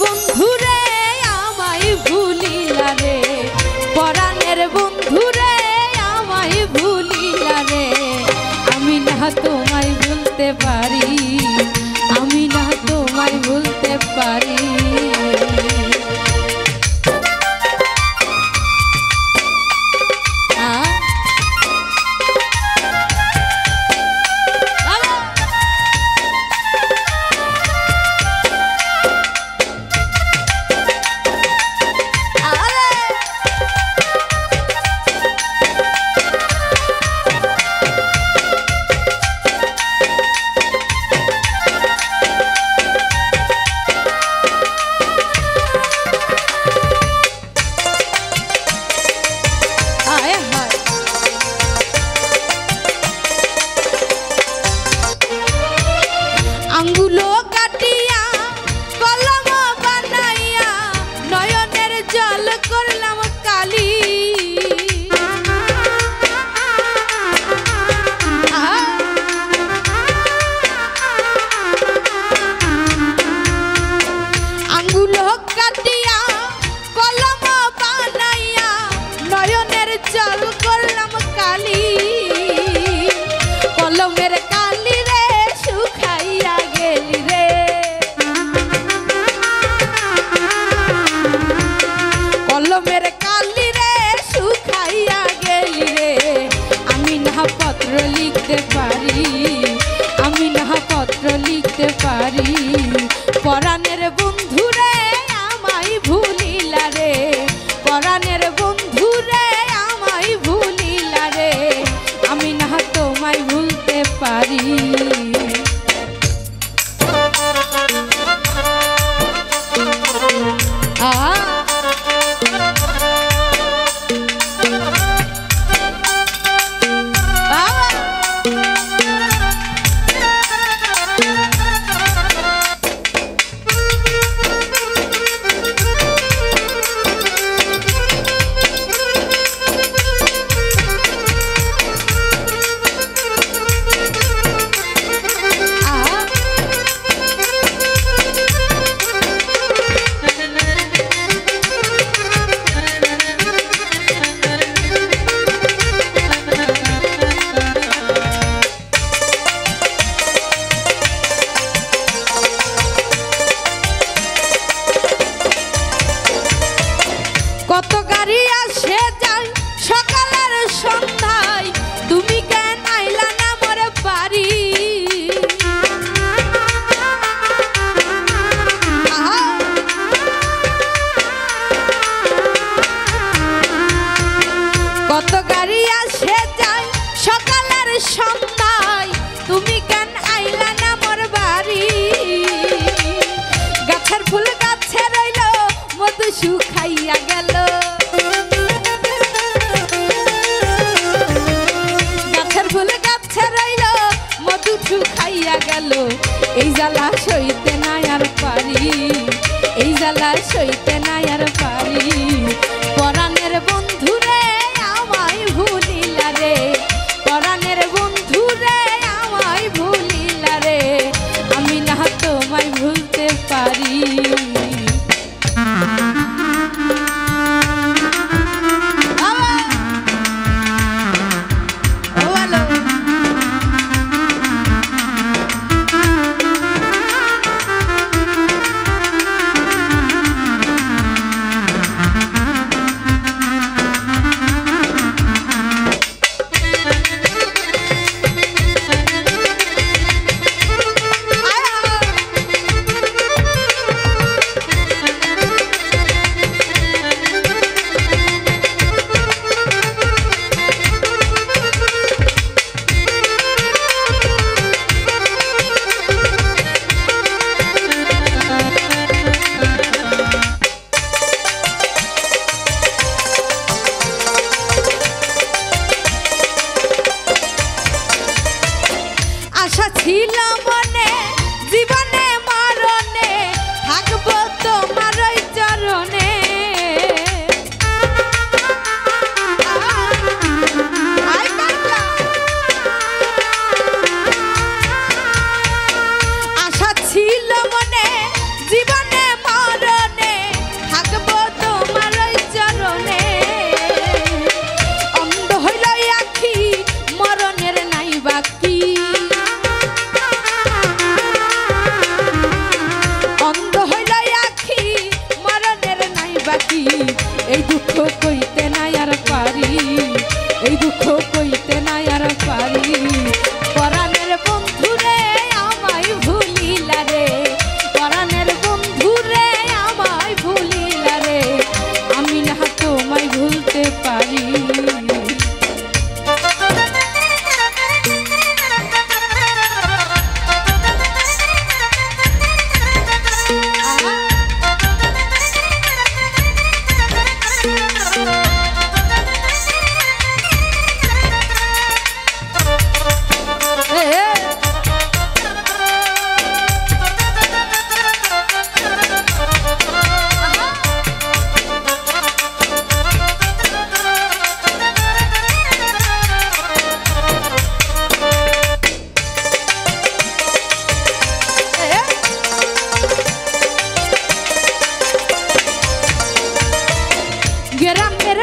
বন্ধুরে আমায় ভুলিলা রে, পরাণের বন্ধুরে আমায় ভুলিলা রে। আমি না তোমায় ভুলতে পারি, আমি না তোমায় ভুলতে পারি। আঙ্গুলো কাটিয়া কলম বানাইয়া নয়নের জল করলাম কালি। আঙ্গুলো কাটিয়া কলম বানাইয়া নয়নের জল করলাম কালি। কলমের কালি রে শুকাইয়া গেলি রে, কলমের কালি রে শুকাইয়া গেলি রে। আমি না পত্র লিখতে পারি, আমি না পত্র লিখতে পারি। পরাণের বন্ধুরে আমায় ভুলিলা রে, পরাণের বন্ধুরে আমায় ভুলিলা রে। আমি না তোমায় ভুলতে পারি। কত গাড়ি আসে যায় সকালের সন্ধ্যায়, তুমি কেন আইলা না মোর বাড়ি। কত গাড়ি আসে যায় সকালের সন্ধ্যায়, তুমি কেন আইলা না মোর বাড়ি। গাছের ফুল গাছে রইল মধু শুকাইয়া গেল, গাছের ফুল গাছে রইল মধু শুকাইয়া গেল। এই জ্বালা সইতে নাই আর পারি, এই জ্বালা সইতে নাই আর পারি। পরাণের বন্ধুরে আমায় ভুলিলা রে, পরাণের বন্ধুরে আমায় ভুলিলা রে। আমি না তোমায় ভুলতে পারি। এই দুঃখ কইতে নাই আর পারি, এই দুঃখ কইতে নাই আর পারি। পরাণের বন্ধুরে আমায় ভুলিলা রে, পরাণের বন্ধুরে আমায় ভুলিলা রে, আমি না তোমায় ভুলতে পারি। গ্রামের